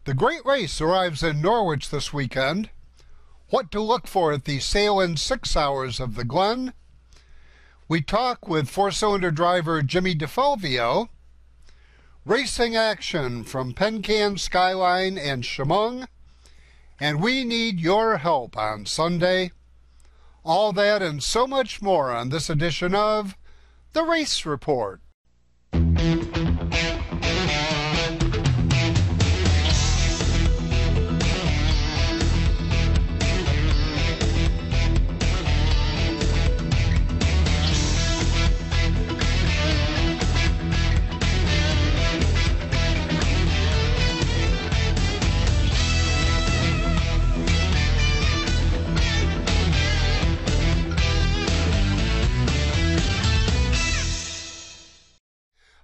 The Great Race arrives in Norwich this weekend. What to look for at the Sail-In 6 Hours of the Glen. We talk with four-cylinder driver Jimmy DeFalvio. Racing action from Pencan, Skyline, and Chemung. And we need your help on Sunday. All that and so much more on this edition of The Race Report.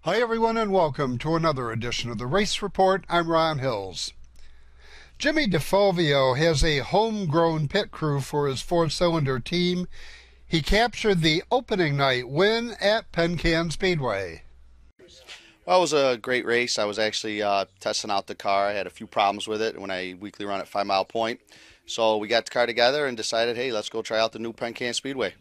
Hi everyone and welcome to another edition of the Race Report. I'm Ron Hills. Jimmy DeFalvio has a homegrown pit crew for his four-cylinder team. He captured the opening night win at Pencan Speedway. Well, it was a great race. I was actually testing out the car. I had a few problems with it when I weekly run at 5 Mile Point. So we got the car together and decided, hey, let's go try out the new Pencan Speedway.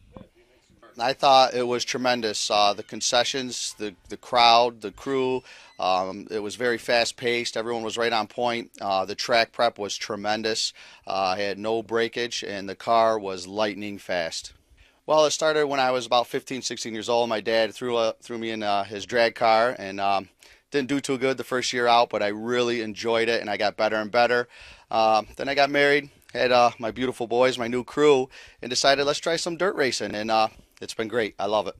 I thought it was tremendous. The concessions, the crowd, the crew, it was very fast-paced. Everyone was right on point. The track prep was tremendous. I had no breakage, and the car was lightning fast. Well, it started when I was about 15, 16 years old. My dad threw me in his drag car, and didn't do too good the first year out, but I really enjoyed it, and I got better and better. Then I got married, had my beautiful boys, my new crew, and decided let's try some dirt racing, and it's been great. I love it.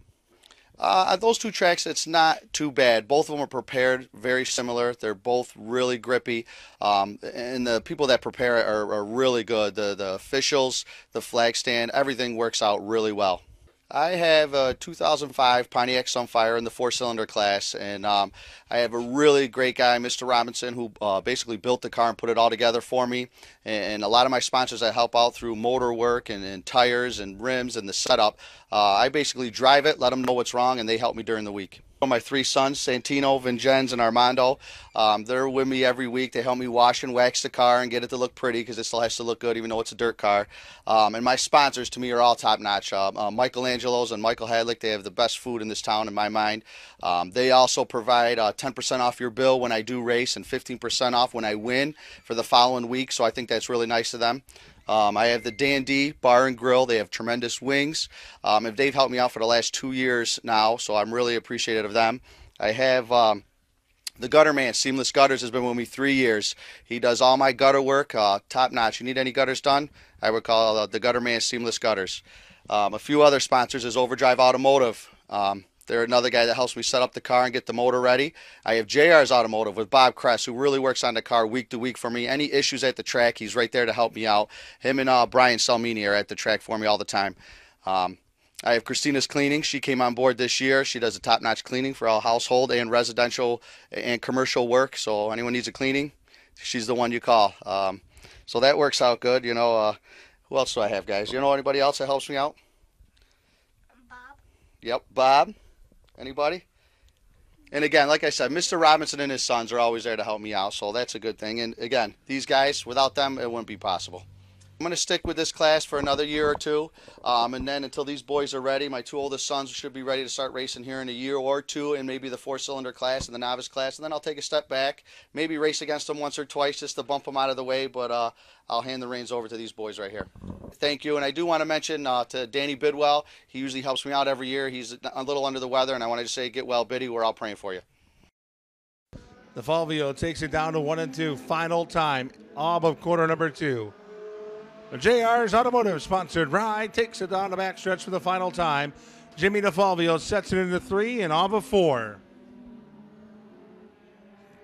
At those two tracks, it's not too bad. Both of them are prepared very similar. They're both really grippy, and the people that prepare it are really good. The officials, the flag stand, everything works out really well. I have a 2005 Pontiac Sunfire in the four-cylinder class, and I have a really great guy, Mr. Robinson, who basically built the car and put it all together for me. And a lot of my sponsors I help out through motor work and tires and rims and the setup. I basically drive it, let them know what's wrong, and they help me during the week. My three sons, Santino, Vincenz, and Armando, they're with me every week. They help me wash and wax the car and get it to look pretty because it still has to look good even though it's a dirt car. And my sponsors, to me, are all top-notch. Michelangelo's and Michael Hadlick, they have the best food in this town in my mind. They also provide 10% off your bill when I do race and 15% off when I win for the following week, so I think that's really nice of them. I have the D&D Bar and Grill. They have tremendous wings. And they've helped me out for the last 2 years now, so I'm really appreciative of them. I have the Gutter Man, Seamless Gutters, has been with me 3 years. He does all my gutter work, top notch. You need any gutters done? I would call the Gutter Man Seamless Gutters. A few other sponsors is Overdrive Automotive. They're another guy that helps me set up the car and get the motor ready. I have JR's Automotive with Bob Kress, who really works on the car week to week for me. Any issues at the track, he's right there to help me out. Him and Brian Salmini are at the track for me all the time. I have Christina's Cleaning. She came on board this year. She does a top-notch cleaning for all household and residential and commercial work. So anyone needs a cleaning, she's the one you call. So that works out good. You know, who else do I have, guys? You know anybody else that helps me out? Bob. Yep, Bob. Anybody? And again, like I said, Mr. Robinson and his sons are always there to help me out, so that's a good thing. And again, these guys, without them, it wouldn't be possible. I'm going to stick with this class for another year or two, and then until these boys are ready, my two oldest sons should be ready to start racing here in a year or two, and maybe the four-cylinder class and the novice class, and then I'll take a step back, maybe race against them once or twice just to bump them out of the way, but I'll hand the reins over to these boys right here. Thank you, and I do want to mention to Danny Bidwell. He usually helps me out every year. He's a little under the weather, and I wanted to say, get well, Biddy. We're all praying for you. DeFalvio takes it down to 1 and 2. Final time, of quarter number 2. The JR's Automotive sponsored ride takes it down the backstretch for the final time. Jimmy DeFalvio sets it into 3 and of 4.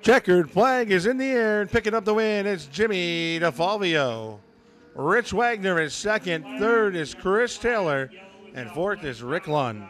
Checkered flag is in the air and picking up the win. It's Jimmy DeFalvio. Rich Wagner is second. Third is Chris Taylor. And fourth is Rick Lund.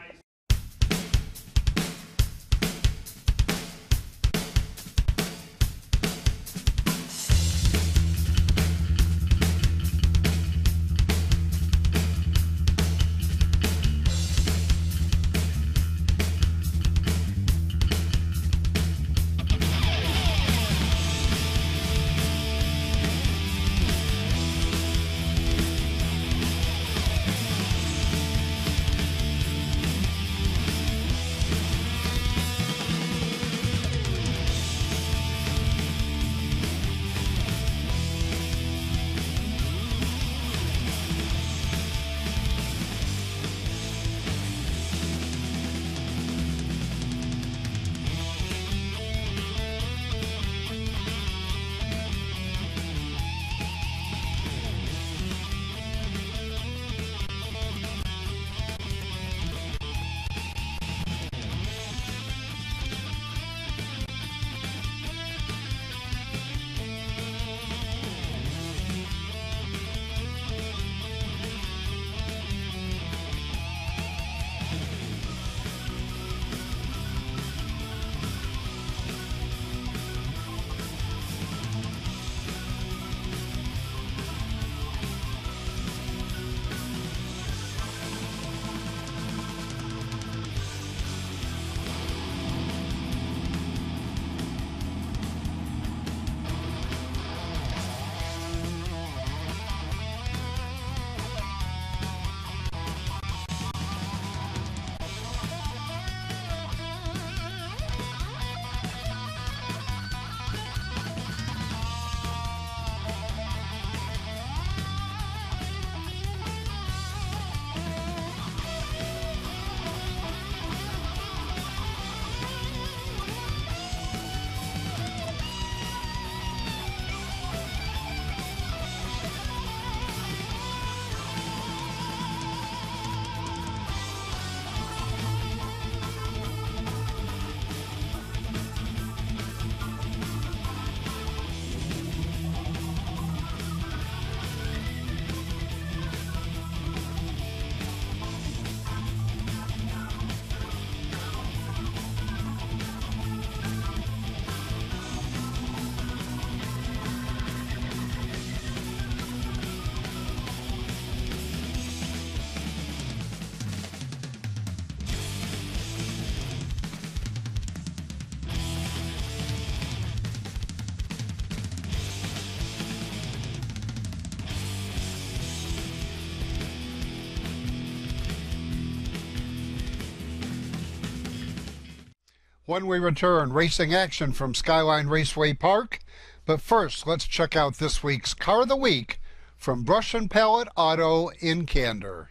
When we return, racing action from Skyline Raceway Park. But first, let's check out this week's Car of the Week from Brush and Pallet Auto in Candor.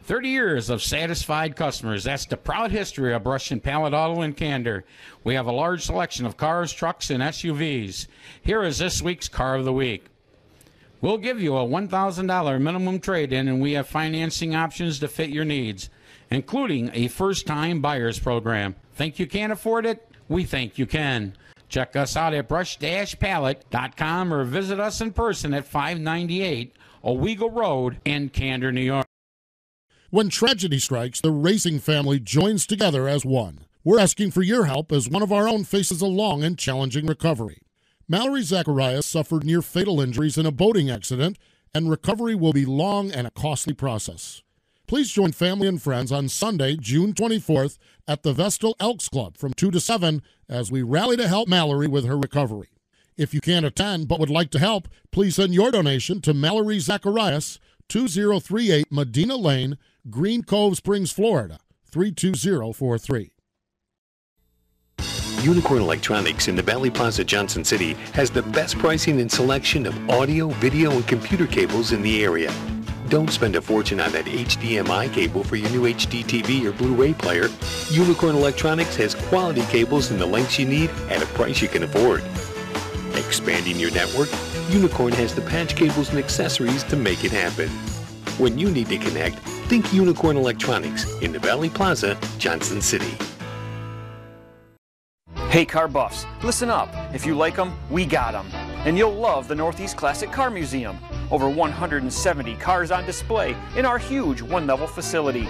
30 years of satisfied customers. That's the proud history of Brush and Pallet Auto in Candor. We have a large selection of cars, trucks, and SUVs. Here is this week's Car of the Week. We'll give you a $1,000 minimum trade-in, and we have financing options to fit your needs, including a first-time buyers program. Think you can't afford it? We think you can. Check us out at brush-pallet.com or visit us in person at 598 Owego Road in Candor, New York. When tragedy strikes, the racing family joins together as one. We're asking for your help as one of our own faces a long and challenging recovery. Mallory Zacharias suffered near-fatal injuries in a boating accident, and recovery will be long and a costly process. Please join family and friends on Sunday, June 24th at the Vestal Elks Club from 2 to 7 as we rally to help Mallory with her recovery. If you can't attend but would like to help, please send your donation to Mallory Zacharias, 2038 Medina Lane, Green Cove Springs, Florida, 32043. Unicorn Electronics in the Valley Plaza, Johnson City has the best pricing and selection of audio, video, and computer cables in the area. Don't spend a fortune on that HDMI cable for your new HD TV or Blu-ray player. Unicorn Electronics has quality cables in the lengths you need at a price you can afford. Expanding your network, Unicorn has the patch cables and accessories to make it happen. When you need to connect, think Unicorn Electronics in the Valley Plaza, Johnson City. Hey car buffs, listen up. If you like them, we got them. And you'll love the Northeast Classic Car Museum. Over 170 cars on display in our huge one-level facility.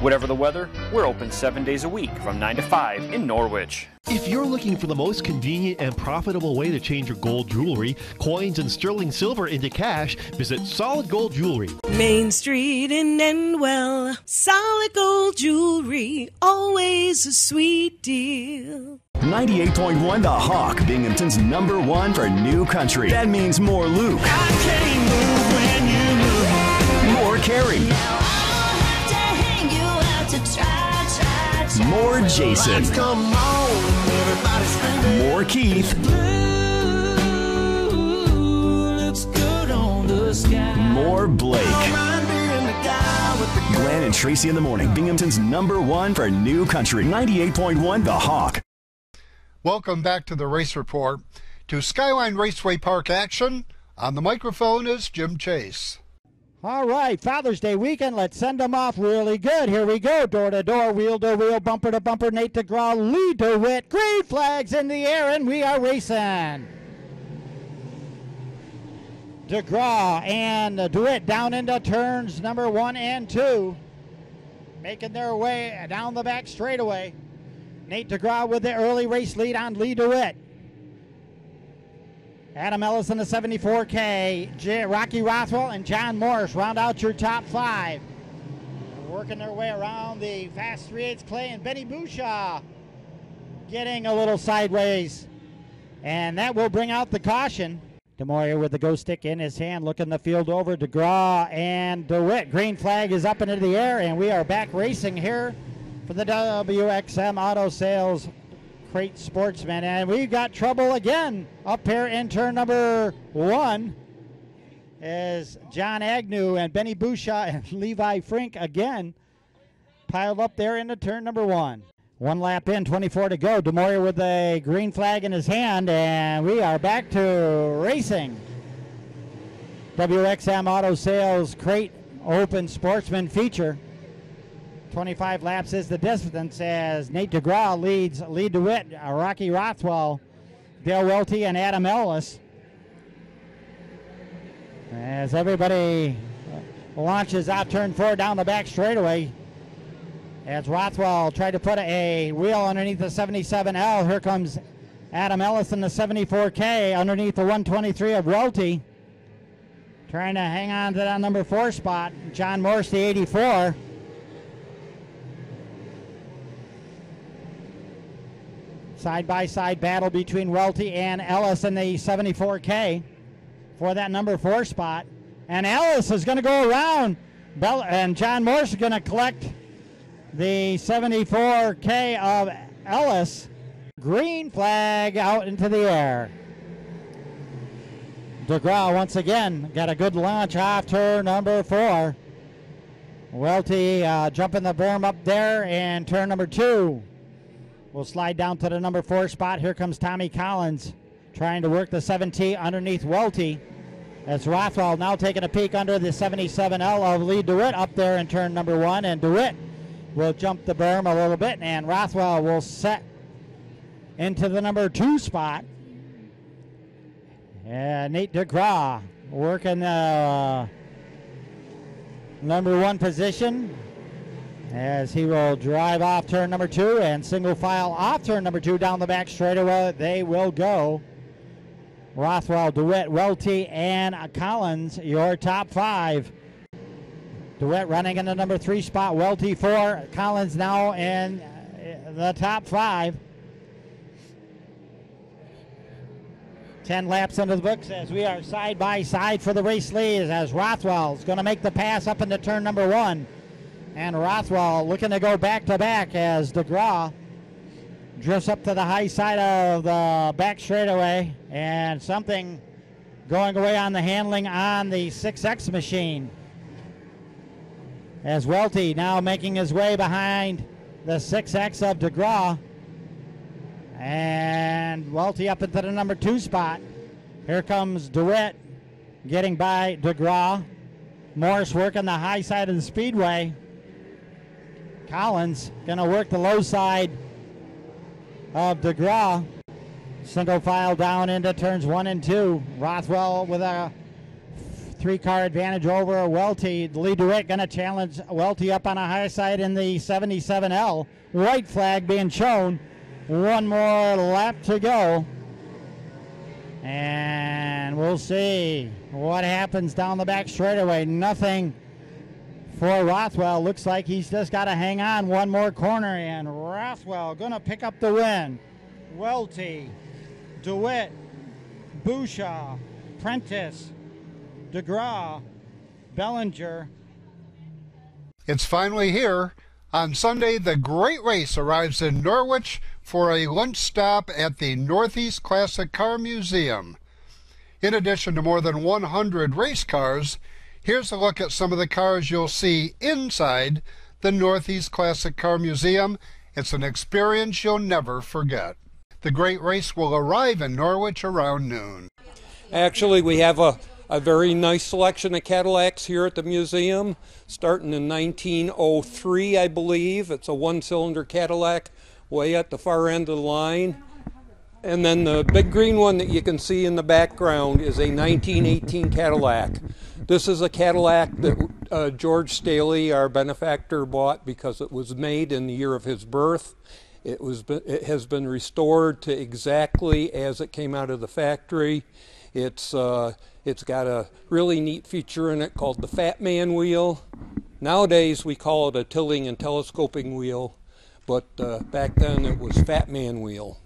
Whatever the weather, we're open 7 days a week from 9 to 5 in Norwich. If you're looking for the most convenient and profitable way to change your gold jewelry, coins, and sterling silver into cash, visit Solid Gold Jewelry. Main Street in Endwell, Solid Gold Jewelry, always a sweet deal. 98.1 The Hawk, Binghamton's #1 for new country. That means more Luke. I can't move when you move. More Carrie. Now I'll have to hang you out to try. More Jason. Come on, everybody scream. More Keith. Blue looks good on the sky. More Blake. Glenn and Tracy in the morning, Binghamton's #1 for new country. 98.1 The Hawk. Welcome back to the Race Report. To Skyline Raceway Park action, on the microphone is Jim Chase. All right, Father's Day weekend. Let's send them off really good. Here we go. Door to door, wheel to wheel, bumper to bumper. Nate DeGraw, lead to wit. Green flags in the air, and we are racing. DeGraw and DeWitt down into turns number 1 and 2. Making their way down the back straightaway. Nate DeGraw with the early race lead on Lee DeWitt. Adam Ellis in the 74K. Rocky Rothwell and John Morris round out your top 5. Working their way around the fast 3/8 Clay and Benny Bouchard getting a little sideways. And that will bring out the caution. DeMoyer with the go stick in his hand, looking the field over. DeGraw and DeWitt. Green flag is up into the air, and we are back racing here for the WXM Auto Sales Crate Sportsman. And we've got trouble again up here in turn number 1 as John Agnew and Benny Bouchard and Levi Frink again piled up there into turn number 1. 1 lap in, 24 to go. DeMoyer with a green flag in his hand, and we are back to racing. WXM Auto Sales Crate Open Sportsman feature. 25 laps is the distance as Nate DeGraw leads Lee DeWitt, Rocky Rothwell, Dale Welty, and Adam Ellis. As everybody launches out turn 4 down the back straightaway. As Rothwell tried to put a wheel underneath the 77L. Here comes Adam Ellis in the 74K underneath the 123 of Welty. Trying to hang on to that number 4 spot. John Morse, the 84. Side-by-side battle between Welty and Ellis in the 74K for that number 4 spot. And Ellis is going to go around, and John Morse is going to collect the 74K of Ellis. Green flag out into the air. DeGraw once again got a good launch off turn number 4. Welty jumping the berm up there, and turn number 2. We'll slide down to the number 4 spot. Here comes Tommy Collins trying to work the 7T underneath Welty. That's Rothwell now taking a peek under the 77L of Lee DeWitt up there in turn number 1, and DeWitt will jump the berm a little bit, and Rothwell will set into the number 2 spot. And Nate DeGraw working the number 1 position as he will drive off turn number 2 and single file off turn number 2 down the back straightaway. They will go. Rothwell, DeWitt, Welty, and Collins, your top 5. DeWitt running in the number 3 spot, Welty 4, Collins now in the top 5. 10 laps into the books as we are side by side for the race lead, as Rothwell is going to make the pass up into turn number 1. And Rothwell looking to go back to back as DeGraw drifts up to the high side of the back straightaway, and something going away on the handling on the 6X machine. As Welty now making his way behind the 6X of DeGraw. And Welty up into the number 2 spot. Here comes DeWitt getting by DeGraw. Morris working the high side of the speedway. Collins going to work the low side of DeGraw. Single file down into turns 1 and 2. Rothwell with a 3-car advantage over Welty. Lee DeWitt going to challenge Welty up on a high side in the 77L. White flag being shown. One more lap to go. And we'll see what happens down the back straightaway. Nothing for Rothwell. Looks like he's just got to hang on one more corner, and Rothwell going to pick up the win. Welty, DeWitt, Bushaw, Prentice, DeGraw, Bellinger. It's finally here. On Sunday, the great race arrives in Norwich for a lunch stop at the Northeast Classic Car Museum. In addition to more than 100 race cars, here's a look at some of the cars you'll see inside the Northeast Classic Car Museum. It's an experience you'll never forget. The great race will arrive in Norwich around noon. Actually, we have a very nice selection of Cadillacs here at the museum, starting in 1903, I believe. It's a 1-cylinder Cadillac way at the far end of the line. And then the big green one that you can see in the background is a 1918 Cadillac. This is a Cadillac that George Staley, our benefactor, bought because it was made in the year of his birth. It has been restored to exactly as it came out of the factory. It's got a really neat feature in it called the Fat Man wheel. Nowadays we call it a tilting and telescoping wheel, but back then it was Fat Man wheel.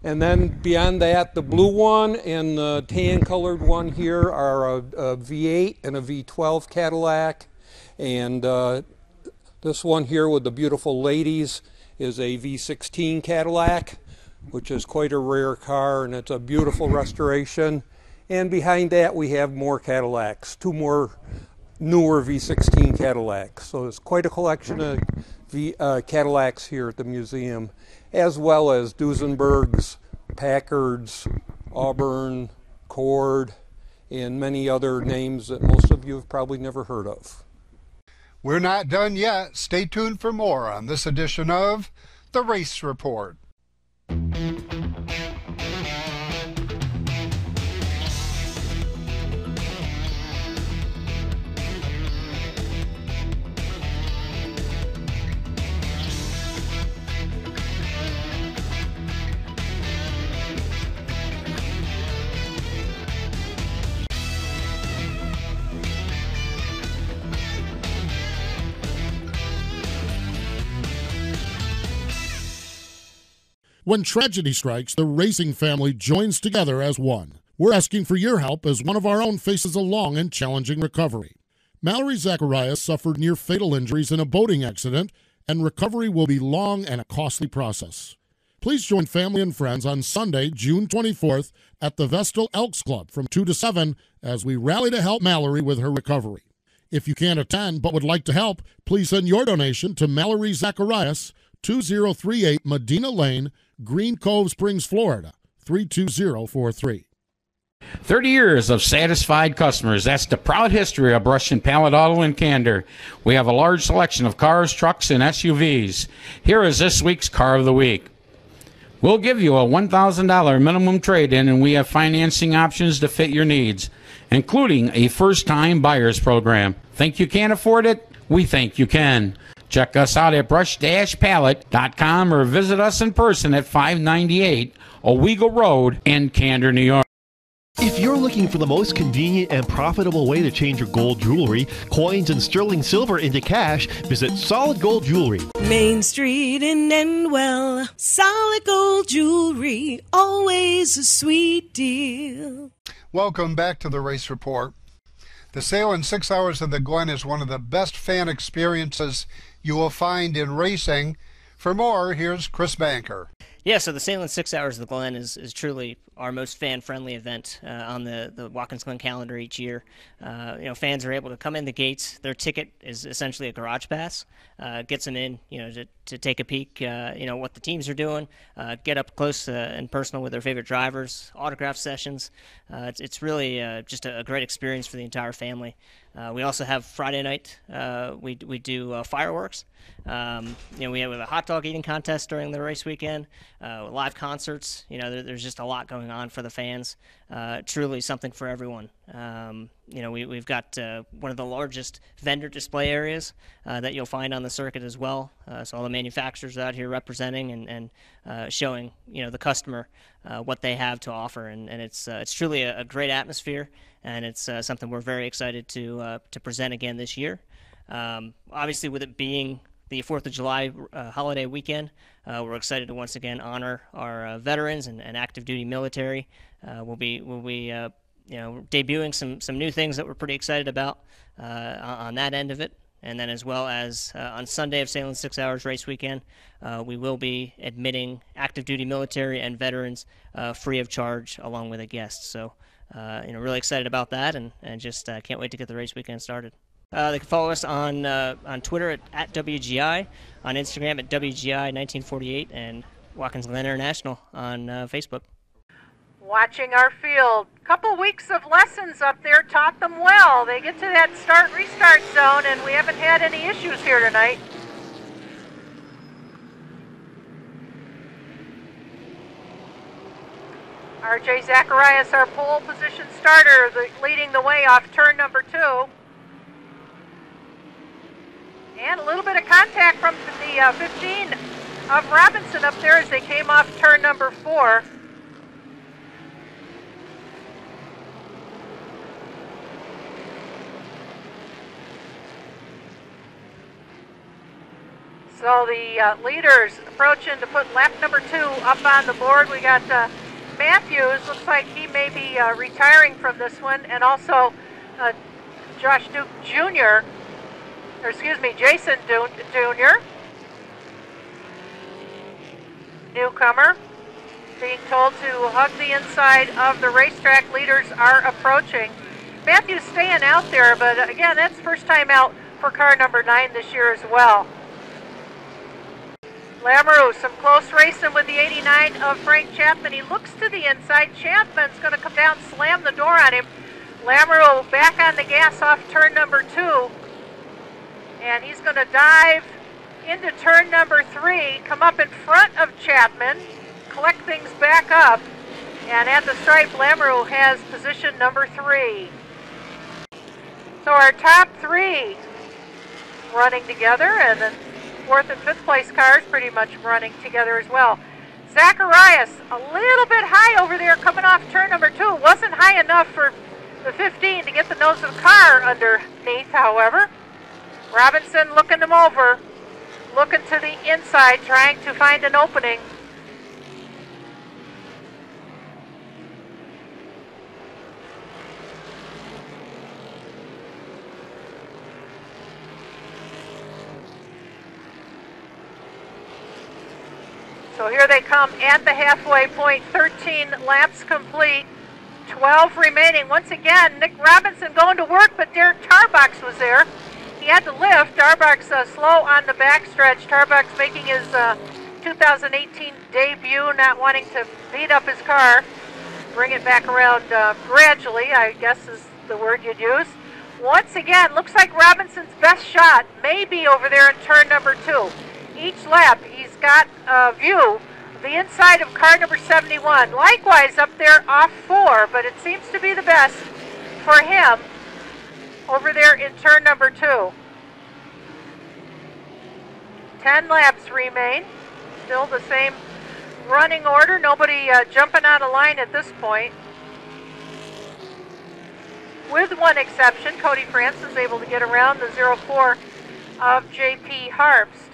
And then beyond that, the blue one and the tan colored one here are a V8 and a V12 Cadillac. And this one here with the beautiful ladies is a V16 Cadillac, which is quite a rare car, and it's a beautiful restoration. And behind that we have more Cadillacs, 2 more newer V16 Cadillacs. So it's quite a collection of Cadillacs here at the museum, as well as Duesenbergs, Packards, Auburn, Cord, and many other names that most of you have probably never heard of. We're not done yet. Stay tuned for more on this edition of The Race Report. When tragedy strikes, the racing family joins together as one. We're asking for your help as one of our own faces a long and challenging recovery. Mallory Zacharias suffered near-fatal injuries in a boating accident, and recovery will be long and a costly process. Please join family and friends on Sunday, June 24th at the Vestal Elks Club from 2 to 7 as we rally to help Mallory with her recovery. If you can't attend but would like to help, please send your donation to Mallory Zacharias, 2038 Medina Lane, Green Cove Springs, Florida, 32043. 30 years of satisfied customers. That's the proud history of Brush and Pallet Auto in Candor. We have a large selection of cars, trucks, and SUVs. Here is this week's Car of the Week. We'll give you a $1,000 minimum trade-in, and we have financing options to fit your needs, including a first-time buyers program. Think you can't afford it? We think you can. Check us out at brush-pallet.com or visit us in person at 598 Owego Road in Candor, New York. If you're looking for the most convenient and profitable way to change your gold jewelry, coins, and sterling silver into cash, visit Solid Gold Jewelry. Main Street in Endwell, Solid Gold Jewelry, always a sweet deal. Welcome back to the Race Report. The sale in 6 hours of the Glen is one of the best fan experiences you will find in racing. For more, here's Chris Banker. Yeah, so the Sale in 6 Hours of the Glen is truly our most fan-friendly event on the Watkins Glen calendar each year. Fans are able to come in the gates. Their ticket is essentially a garage pass. Gets them in, to take a peek, what the teams are doing, get up close and personal with their favorite drivers, autograph sessions. It's really just a great experience for the entire family. We also have Friday night. We do fireworks. We have a hot dog eating contest during the race weekend. Live concerts. There's just a lot going on for the fans. Truly something for everyone. We've got one of the largest vendor display areas that you'll find on the circuit as well. So all the manufacturers out here representing and showing the customer what they have to offer, and it's truly a great atmosphere, and it's something we're very excited to present again this year. Obviously, with it being the 4th of July holiday weekend, we're excited to once again honor our veterans and active duty military. We'll be debuting some new things that we're pretty excited about on that end of it. And then as well as on Sunday of Sale in 6 Hours race weekend, we will be admitting active duty military and veterans free of charge along with a guest. So, really excited about that, and just can't wait to get the race weekend started. They can follow us on Twitter at WGI, on Instagram at WGI1948, and Watkins Glen International on Facebook. Watching our field. Couple weeks of lessons up there taught them well. They get to that start-restart zone, and we haven't had any issues here tonight. RJ Zacharias, our pole position starter, leading the way off turn number 2. And a little bit of contact from the 15 of Robinson up there as they came off turn number 4. So the leaders approaching to put lap number 2 up on the board. We got Matthews, looks like he may be retiring from this one, and also Josh Duke Jr., or excuse me, Jason Jr., newcomer, being told to hug the inside of the racetrack. Leaders are approaching. Matthews staying out there, but again, that's first time out for car number 9 this year as well. Lamoureux, some close racing with the 89 of Frank Chapman. He looks to the inside. Chapman's going to come down, slam the door on him. Lamoureux back on the gas off turn number 2. And he's going to dive into turn number 3, come up in front of Chapman, collect things back up. And at the stripe, Lamoureux has position number 3. So our top 3 running together, and then 4th and 5th place cars pretty much running together as well. Zacharias a little bit high over there coming off turn number 2. Wasn't high enough for the 15 to get the nose of the car underneath, however. Robinson looking them over, looking to the inside, trying to find an opening. So here they come at the halfway point, 13 laps complete, 12 remaining. Once again, Nick Robinson going to work, but Derek Tarbox was there. He had to lift. Tarbox slow on the backstretch. Tarbox making his 2018 debut, not wanting to beat up his car. Bring it back around gradually, I guess is the word you'd use. Once again, looks like Robinson's best shot may be over there in turn number 2. Each lap, he's got a view of the inside of car number 71. Likewise, up there off 4, but it seems to be the best for him over there in turn number 2. 10 laps remain. Still the same running order. Nobody jumping out of line at this point. With one exception, Cody France is able to get around the 04 of J.P. Harpst.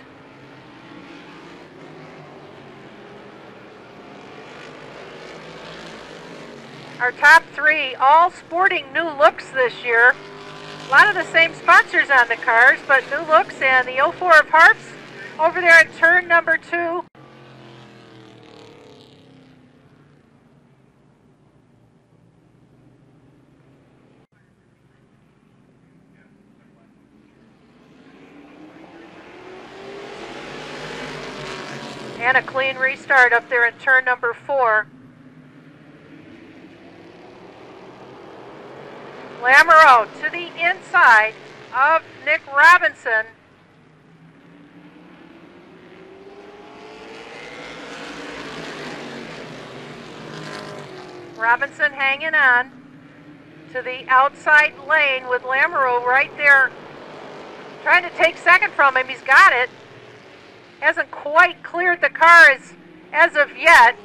Our top 3 all sporting new looks this year. A lot of the same sponsors on the cars, but new looks, and the 04 of Harpst over there in turn number 2. And a clean restart up there in turn number 4. Lamoureux to the inside of Nick Robinson. Robinson hanging on to the outside lane with Lamoureux right there trying to take second from him. He's got it. Hasn't quite cleared the car as of yet.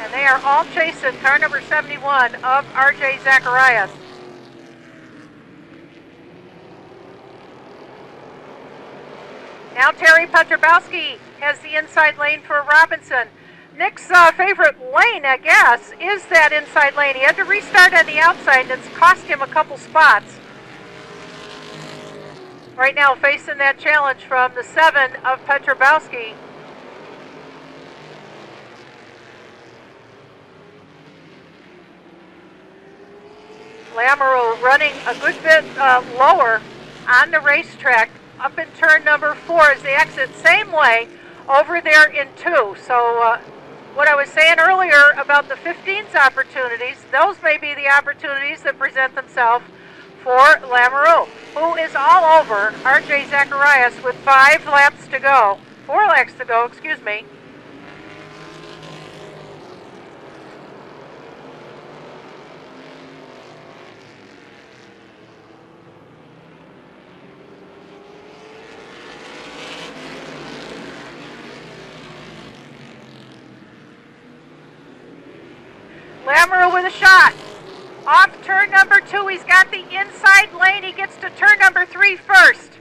And they are all chasing car number 71 of R.J. Zacharias. Now Terry Petrobowski has the inside lane for Robinson. Nick's favorite lane, I guess, is that inside lane. He had to restart on the outside, and it's cost him a couple spots. Right now facing that challenge from the 7 of Petrobowski. Lamoureux running a good bit lower on the racetrack up in turn number 4 as they exit same way over there in 2. So what I was saying earlier about the 15s opportunities, those may be the opportunities that present themselves for Lamoureux, who is all over R.J. Zacharias with 4 laps to go, excuse me. Lamoureux with a shot. Off turn number 2, he's got the inside lane. He gets to turn number 3 first.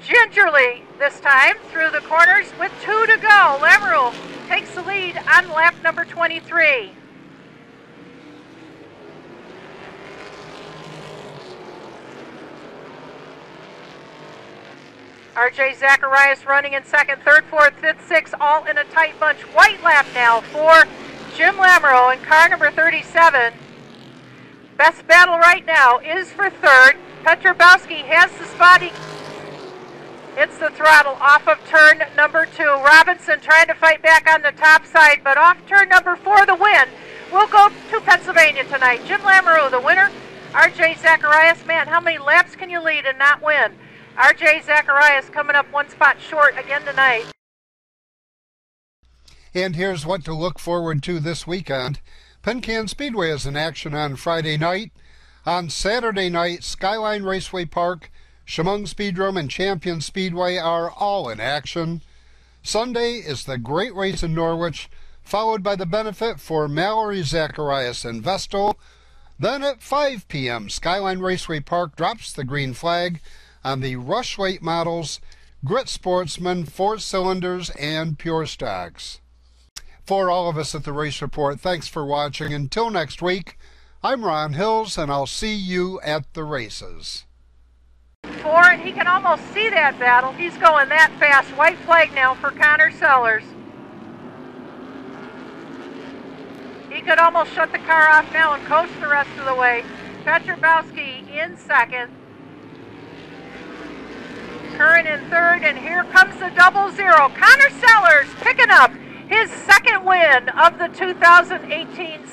Gingerly this time through the corners with 2 to go. Lamoureux takes the lead on lap number 23. R.J. Zacharias running in second, third, fourth, fifth, sixth, all in a tight bunch. White lap now for Jim Lamoureux in car number 37. Best battle right now is for third. Petrobowski has the spot. He hits the throttle off of turn number 2. Robinson trying to fight back on the top side, but off turn number 4, the win will go to Pennsylvania tonight. Jim Lamoureux, the winner. R.J. Zacharias, man, how many laps can you lead and not win? R.J. Zacharias coming up 1 spot short again tonight. And here's what to look forward to this weekend. Penn Can Speedway is in action on Friday night. On Saturday night, Skyline Raceway Park, Chemung Speedrome, and Champion Speedway are all in action. Sunday is the Great Race in Norwich, followed by the benefit for Mallory Zacharias and Vestal. Then at 5 p.m., Skyline Raceway Park drops the green flag on the Rush Late models, Grit Sportsman, 4 cylinders, and Pure Stocks. For all of us at the Race Report, thanks for watching. Until next week, I'm Ron Hills, and I'll see you at the races. 4, and he can almost see that battle. He's going that fast. White flag now for Connor Sellers. He could almost shut the car off now and coast the rest of the way. Petrobowski in second. Curran in third, and here comes the 00. Connor Sellers picking up his second win of the 2018